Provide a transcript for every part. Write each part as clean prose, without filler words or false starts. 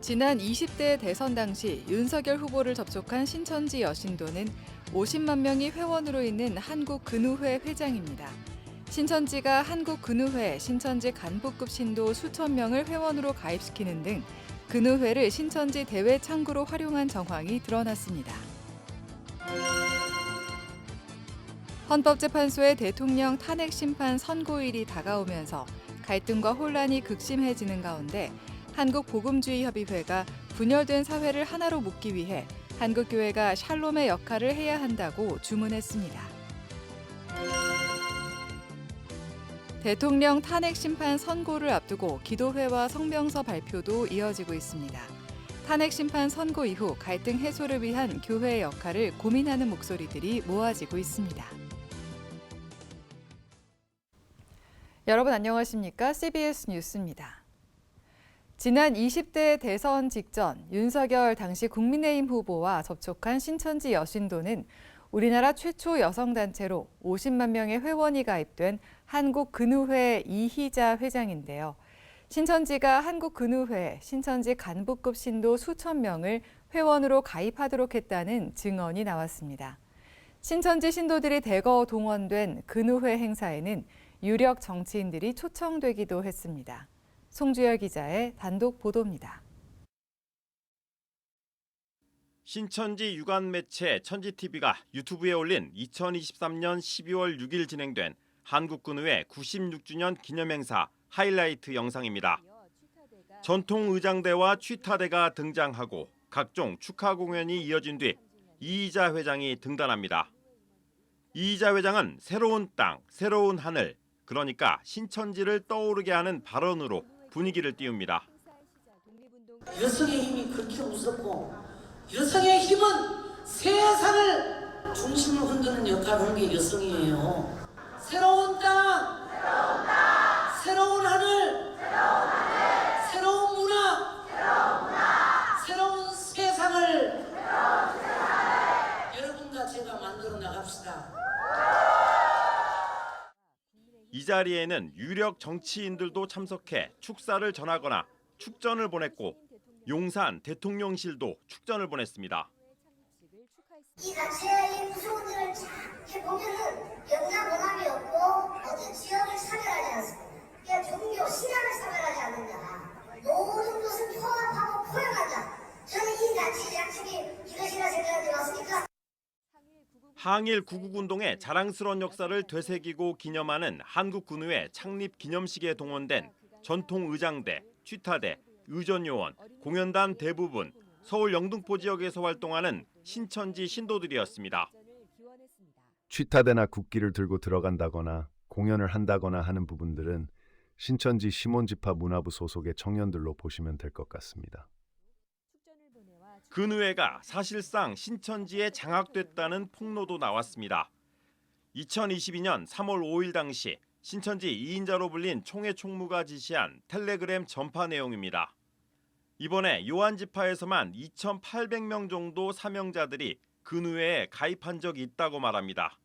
지난 20대 대선 당시 윤석열 후보를 접촉한 신천지 여신도는 50만 명이 회원으로 있는 한국근우회 회장입니다. 신천지가 한국근우회, 신천지 간부급 신도 수천 명을 회원으로 가입시키는 등 근우회를 신천지 대외 창구로 활용한 정황이 드러났습니다. 헌법재판소의 대통령 탄핵 심판 선고일이 다가오면서 갈등과 혼란이 극심해지는 가운데 한국복음주의협의회가 분열된 사회를 하나로 묶기 위해 한국교회가 샬롬의 역할을 해야 한다고 주문했습니다. 대통령 탄핵 심판 선고를 앞두고 기도회와 성명서 발표도 이어지고 있습니다. 탄핵 심판 선고 이후 갈등 해소를 위한 교회의 역할을 고민하는 목소리들이 모아지고 있습니다. 여러분 안녕하십니까? CBS 뉴스입니다. 지난 20대 대선 직전 윤석열 당시 국민의힘 후보와 접촉한 신천지 여신도는 우리나라 최초 여성단체로 50만 명의 회원이 가입된 한국근우회 이희자 회장인데요. 신천지가 한국근우회, 신천지 간부급 신도 수천 명을 회원으로 가입하도록 했다는 증언이 나왔습니다. 신천지 신도들이 대거 동원된 근우회 행사에는 유력 정치인들이 초청되기도 했습니다. 송주열 기자의 단독 보도입니다. 신천지 유관 매체 천지TV가 유튜브에 올린 2023년 12월 6일 진행된 한국근우회 96주년 기념행사 하이라이트 영상입니다. 전통 의장대와 취타대가 등장하고 각종 축하 공연이 이어진 뒤 이희자 회장이 등단합니다. 이희자 회장은 새로운 땅, 새로운 하늘, 그러니까 신천지를 떠오르게 하는 발언으로 분위기를 띄웁니다. 여성의 힘이 그렇게 무섭고 여성의 힘은 세상을 중심을 흔드는 역할을 하는 게 여성이에요. 새로운 땅, 새로운 하늘, 새로운 문화, 새로운 세상을 여러분과 제가 만들어 나갑시다. 이 자리에는 유력 정치인들도 참석해 축사를 전하거나 축전을 보냈고 용산 대통령실도 축전을 보냈습니다. 이 단체의 구성원들을 쫙 보면은 영남원함이 없고 어떤 지역을 차별하지 않습니다. 그냥 종교, 신앙을 차별하지 않는다. 모든 것을 통합하고 포용한다. 저는 이 단체의 장점이 이것이라 생각이 왔으니까. 항일 구국운동의 자랑스러운 역사를 되새기고 기념하는 한국근우회 창립 기념식에 동원된 전통의장대, 취타대, 의전요원, 공연단 대부분 서울 영등포 지역에서 활동하는 신천지 신도들이었습니다. 취타대나 국기를 들고 들어간다거나 공연을 한다거나 하는 부분들은 신천지 시몬지파 문화부 소속의 청년들로 보시면 될 것 같습니다. 근우회가 사실상 신천지에 장악됐다는 폭로도 나왔습니다. 2022년 3월 5일 당시 신천지 2인자로 불린 총회 총무가 지시한 텔레그램 전파 내용입니다. 이번에 요한지파에서만 2,800명 정도 사명자들이 근우회에 가입한 적이 있다고 말합니다.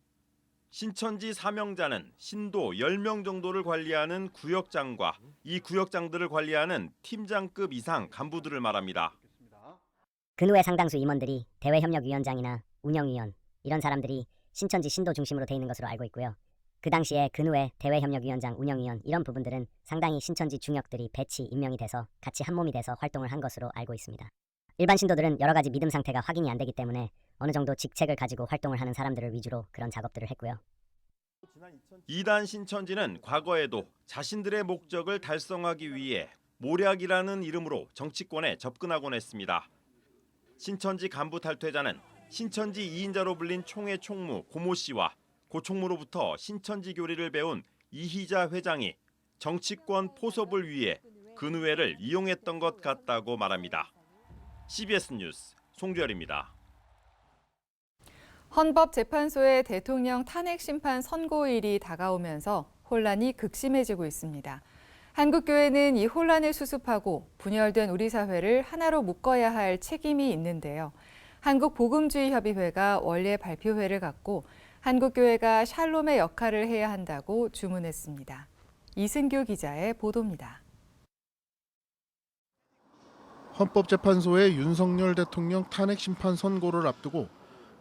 신천지 사명자는 신도 10명 정도를 관리하는 구역장과 이 구역장들을 관리하는 팀장급 이상 간부들을 말합니다. 근우회 상당수 임원들이 대외협력위원장이나 운영위원 이런 사람들이 신천지 신도 중심으로 돼 있는 것으로 알고 있고요. 그 당시에 근우회 대외협력위원장, 운영위원 이런 부분들은 상당히 신천지 중역들이 배치, 임명이 돼서 같이 한 몸이 돼서 활동을 한 것으로 알고 있습니다. 일반 신도들은 여러 가지 믿음 상태가 확인이 안 되기 때문에 어느 정도 직책을 가지고 활동을 하는 사람들을 위주로 그런 작업들을 했고요. 이단 신천지는 과거에도 자신들의 목적을 달성하기 위해 모략이라는 이름으로 정치권에 접근하곤 했습니다. 신천지 간부 탈퇴자는 신천지 2인자로 불린 총회 총무 고모 씨와 고 총무로부터 신천지 교리를 배운 이희자 회장이 정치권 포섭을 위해 근우회를 이용했던 것 같다고 말합니다. CBS 뉴스 송주열입니다. 헌법재판소의 대통령 탄핵 심판 선고일이 다가오면서 혼란이 극심해지고 있습니다. 한국교회는 이 혼란을 수습하고 분열된 우리 사회를 하나로 묶어야 할 책임이 있는데요. 한국복음주의협의회가 원래 발표회를 갖고 한국교회가 샬롬의 역할을 해야 한다고 주문했습니다. 이승규 기자의 보도입니다. 헌법재판소의 윤석열 대통령 탄핵 심판 선고를 앞두고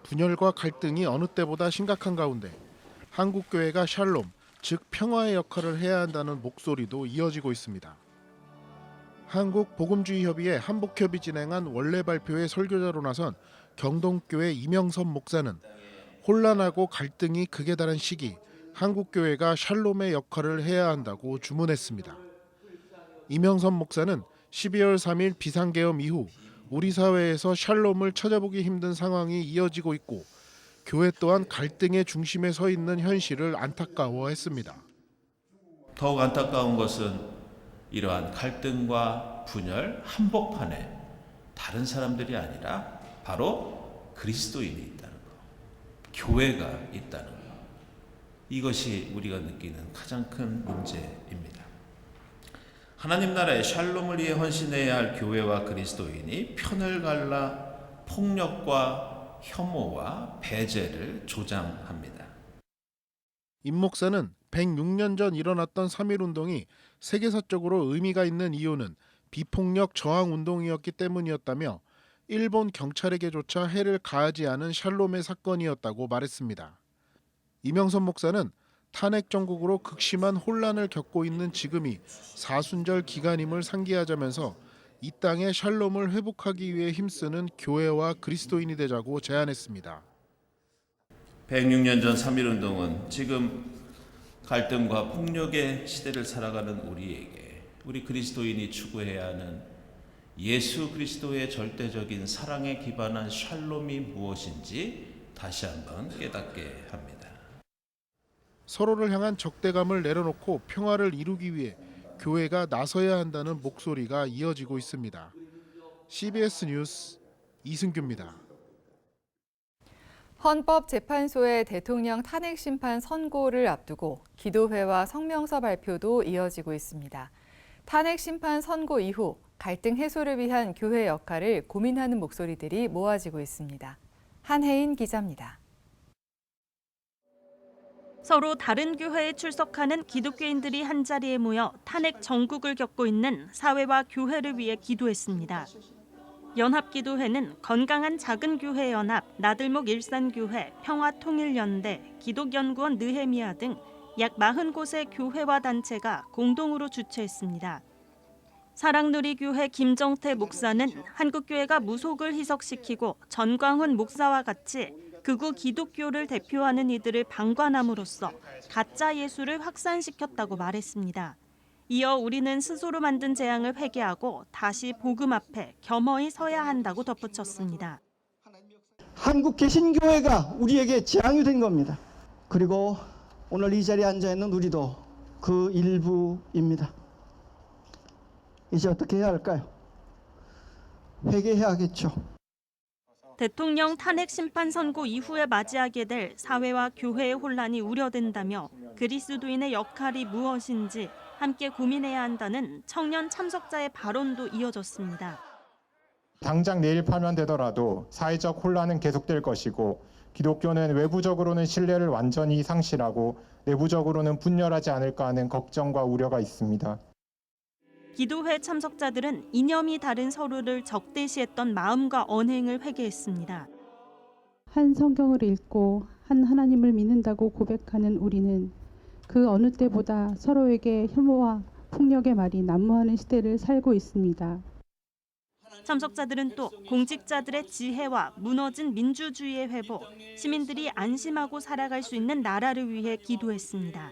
분열과 갈등이 어느 때보다 심각한 가운데 한국교회가 샬롬, 즉 평화의 역할을 해야 한다는 목소리도 이어지고 있습니다. 한국복음주의협의회 한복협이 진행한 원래 발표의 설교자로 나선 경동교회 이명선 목사는 혼란하고 갈등이 극에 달한 시기, 한국교회가 샬롬의 역할을 해야 한다고 주문했습니다. 이명선 목사는 12월 3일 비상계엄 이후 우리 사회에서 샬롬을 찾아보기 힘든 상황이 이어지고 있고 교회 또한 갈등의 중심에 서 있는 현실을 안타까워했습니다. 더욱 안타까운 것은 이러한 갈등과 분열, 한복판에 다른 사람들이 아니라 바로 그리스도인이 있다는 것, 교회가 있다는 것. 이것이 우리가 느끼는 가장 큰 문제입니다. 하나님 나라의 샬롬을 위해 헌신해야 할 교회와 그리스도인이 편을 갈라 폭력과 혐오와 배제를 조장합니다. 임 목사는 106년 전 일어났던 3.1운동이 세계사적으로 의미가 있는 이유는 비폭력 저항운동이었기 때문이었다며 일본 경찰에게조차 해를 가하지 않은 샬롬의 사건이었다고 말했습니다. 이명선 목사는 탄핵 정국으로 극심한 혼란을 겪고 있는 지금이 사순절 기간임을 상기하자면서 이 땅의 샬롬을 회복하기 위해 힘쓰는 교회와 그리스도인이 되자고 제안했습니다. 106년 전 3.1운동은 지금 갈등과 폭력의 시대를 살아가는 우리에게 우리 그리스도인이 추구해야 하는 예수 그리스도의 절대적인 사랑에 기반한 샬롬이 무엇인지 다시 한번 깨닫게 합니다. 서로를 향한 적대감을 내려놓고 평화를 이루기 위해 교회가 나서야 한다는 목소리가 이어지고 있습니다. CBS 뉴스 이승규입니다. 헌법재판소의 대통령 탄핵 심판 선고를 앞두고 기도회와 성명서 발표도 이어지고 있습니다. 탄핵 심판 선고 이후 갈등 해소를 위한 교회 역할을 고민하는 목소리들이 모아지고 있습니다. 한혜인 기자입니다. 서로 다른 교회에 출석하는 기독교인들이 한자리에 모여 탄핵 정국을 겪고 있는 사회와 교회를 위해 기도했습니다. 연합기도회는 건강한 작은교회연합, 나들목 일산교회, 평화통일연대, 기독연구원 느헤미야 등 약 40곳의 교회와 단체가 공동으로 주최했습니다. 사랑누리교회 김정태 목사는 한국교회가 무속을 희석시키고 전광훈 목사와 같이 극우 기독교를 대표하는 이들을 방관함으로써 가짜 예수를 확산시켰다고 말했습니다. 이어 우리는 스스로 만든 재앙을 회개하고 다시 복음 앞에 겸허히 서야 한다고 덧붙였습니다. 한국 개신교회가 우리에게 재앙이 된 겁니다. 그리고 오늘 이 자리에 앉아있는 우리도 그 일부입니다. 이제 어떻게 해야 할까요? 회개해야겠죠. 대통령 탄핵 심판 선고 이후에 맞이하게 될 사회와 교회의 혼란이 우려된다며 그리스도인의 역할이 무엇인지 함께 고민해야 한다는 청년 참석자의 발언도 이어졌습니다. 당장 내일 파면되더라도 사회적 혼란은 계속될 것이고 기독교는 외부적으로는 신뢰를 완전히 상실하고 내부적으로는 분열하지 않을까 하는 걱정과 우려가 있습니다. 기도회 참석자들은 이념이 다른 서로를 적대시했던 마음과 언행을 회개했습니다. 한 성경을 읽고 한 하나님을 믿는다고 고백하는 우리는 그 어느 때보다 서로에게 혐오와 폭력의 말이 난무하는 시대를 살고 있습니다. 참석자들은 또 공직자들의 지혜와 무너진 민주주의의 회복, 시민들이 안심하고 살아갈 수 있는 나라를 위해 기도했습니다.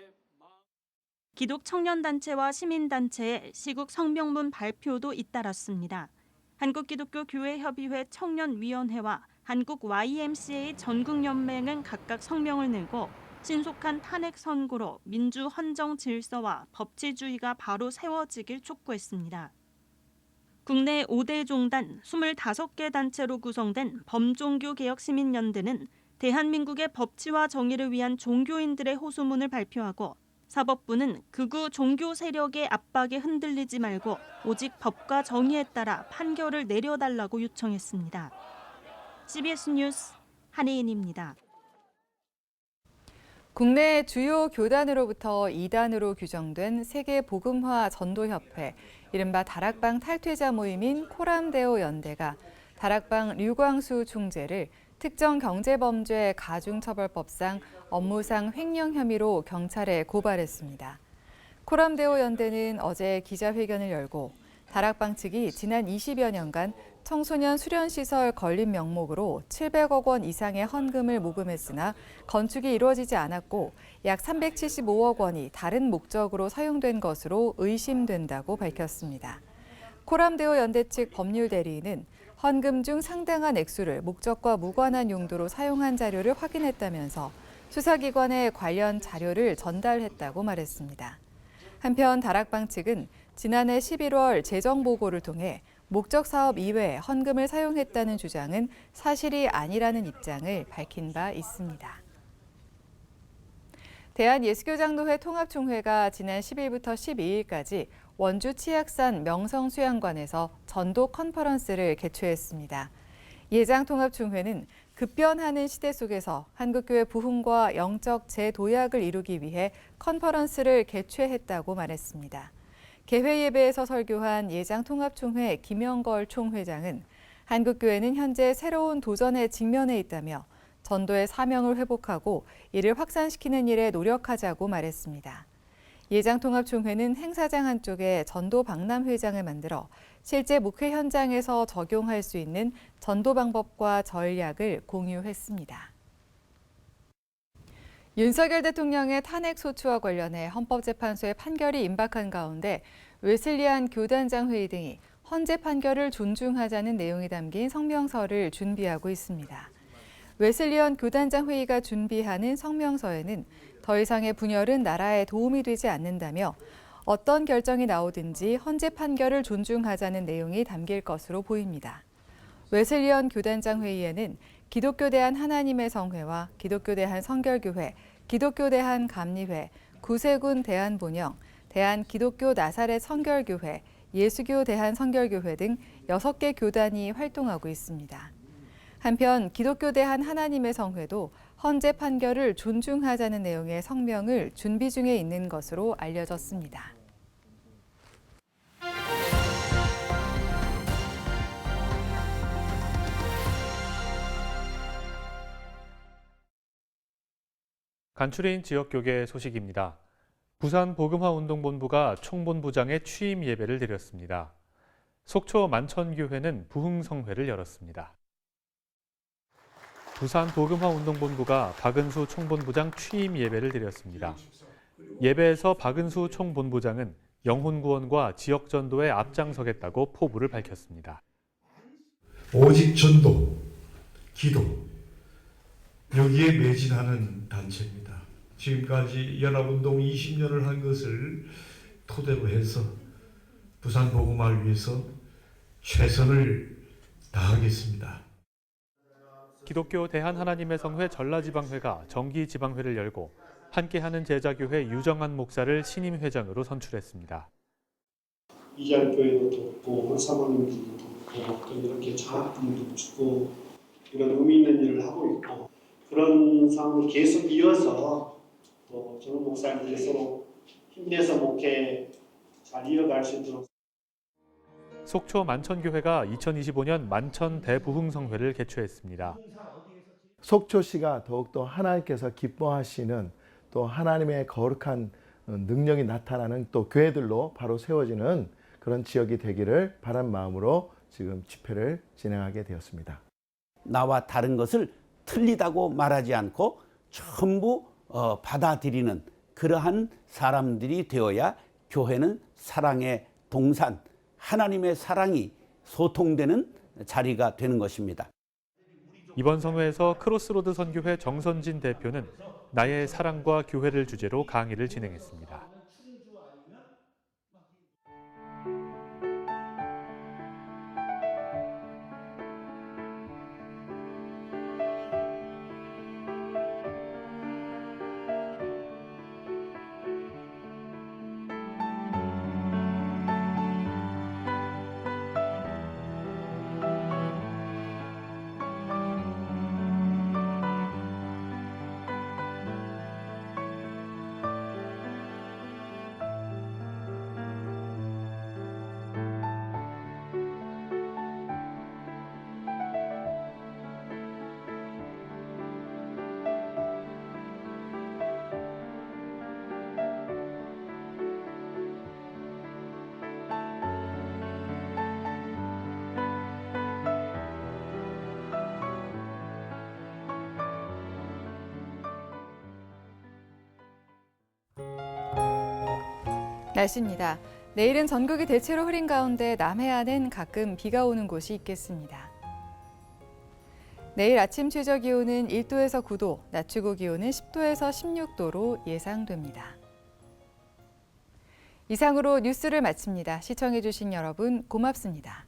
기독청년단체와 시민단체의 시국 성명문 발표도 잇따랐습니다. 한국기독교교회협의회 청년위원회와 한국 YMCA 전국연맹은 각각 성명을 내고 신속한 탄핵 선고로 민주 헌정 질서와 법치주의가 바로 세워지길 촉구했습니다. 국내 5대 종단 25개 단체로 구성된 범종교개혁시민연대는 대한민국의 법치와 정의를 위한 종교인들의 호소문을 발표하고 사법부는 극우 종교 세력의 압박에 흔들리지 말고 오직 법과 정의에 따라 판결을 내려달라고 요청했습니다. CBS 뉴스 한혜인입니다. 국내 주요 교단으로부터 이단으로 규정된 세계복음화 전도협회, 이른바 다락방 탈퇴자 모임인 코람데오 연대가 다락방 류광수 총재를 특정 경제범죄 가중처벌법상 업무상 횡령 혐의로 경찰에 고발했습니다. 코람데오 연대는 어제 기자회견을 열고 다락방 측이 지난 20여 년간 청소년 수련시설 건립 명목으로 700억 원 이상의 헌금을 모금했으나 건축이 이루어지지 않았고 약 375억 원이 다른 목적으로 사용된 것으로 의심된다고 밝혔습니다. 코람데오 연대 측 법률 대리인은 헌금 중 상당한 액수를 목적과 무관한 용도로 사용한 자료를 확인했다면서 수사기관에 관련 자료를 전달했다고 말했습니다. 한편 다락방 측은 지난해 11월 재정보고를 통해 목적 사업 이외에 헌금을 사용했다는 주장은 사실이 아니라는 입장을 밝힌 바 있습니다. 대한예수교장로회 통합총회가 지난 10일부터 12일까지 원주 치악산 명성수양관에서 전도 컨퍼런스를 개최했습니다. 예장통합총회는 급변하는 시대 속에서 한국교회 부흥과 영적 재도약을 이루기 위해 컨퍼런스를 개최했다고 말했습니다. 개회 예배에서 설교한 예장통합총회 김영걸 총회장은 한국교회는 현재 새로운 도전에 직면해 있다며 전도의 사명을 회복하고 이를 확산시키는 일에 노력하자고 말했습니다. 예장통합총회는 행사장 한쪽에 전도 박람회장을 만들어 실제 목회 현장에서 적용할 수 있는 전도 방법과 전략을 공유했습니다. 윤석열 대통령의 탄핵 소추와 관련해 헌법재판소의 판결이 임박한 가운데 웨슬리안 교단장 회의 등이 헌재 판결을 존중하자는 내용이 담긴 성명서를 준비하고 있습니다. 웨슬리안 교단장 회의가 준비하는 성명서에는 더 이상의 분열은 나라에 도움이 되지 않는다며 어떤 결정이 나오든지 헌재 판결을 존중하자는 내용이 담길 것으로 보입니다. 웨슬리안 교단장 회의에는 기독교 대한 하나님의 성회와 기독교 대한 성결교회, 기독교 대한 감리회, 구세군 대한본영, 대한 기독교 나사렛 성결교회, 예수교 대한 성결교회 등 6개 교단이 활동하고 있습니다. 한편 기독교 대한 하나님의 성회도 헌재 판결을 존중하자는 내용의 성명을 준비 중에 있는 것으로 알려졌습니다. 간추린 지역교계 소식입니다. 부산 복음화운동본부가 총본부장의 취임 예배를 드렸습니다. 속초 만천교회는 부흥성회를 열었습니다. 부산 복음화운동본부가 박은수 총본부장 취임 예배를 드렸습니다. 예배에서 박은수 총본부장은 영혼구원과 지역전도에 앞장서겠다고 포부를 밝혔습니다. 오직 전도, 기도, 여기에 매진하는 단체입니다. 지금까지 연합운동 20년을 한 것을 토대로 해서 부산 복음화를 위해서 최선을 다하겠습니다. 기독교 대한하나님의 성회 전라지방회가 정기지방회를 열고 함께하는 제자교회 유정한 목사를 신임회장으로 선출했습니다. 이자교회도 돕고 사모님들도 돕고 또 이렇게 장학금도 주고 이런 의미 있는 일을 하고 있고 그런 상황을 계속 이어서 또 젊은 목사님들이 서로 힘내서 목회 잘 이어갈 수 있도록. 속초 만천교회가 2025년 만천 대부흥성회를 개최했습니다. 속초시가 더욱더 하나님께서 기뻐하시는 또 하나님의 거룩한 능력이 나타나는 또 교회들로 바로 세워지는 그런 지역이 되기를 바란 마음으로 지금 집회를 진행하게 되었습니다. 나와 다른 것을 틀리다고 말하지 않고 전부 받아들이는 그러한 사람들이 되어야 교회는 사랑의 동산, 하나님의 사랑이 소통되는 자리가 되는 것입니다. 이번 성회에서 크로스로드 선교회 정선진 대표는 나의 사랑과 교회를 주제로 강의를 진행했습니다. 날씨입니다. 내일은 전국이 대체로 흐린 가운데 남해안은 가끔 비가 오는 곳이 있겠습니다. 내일 아침 최저 기온은 1도에서 9도, 낮 최고 기온은 10도에서 16도로 예상됩니다. 이상으로 뉴스를 마칩니다. 시청해주신 여러분 고맙습니다.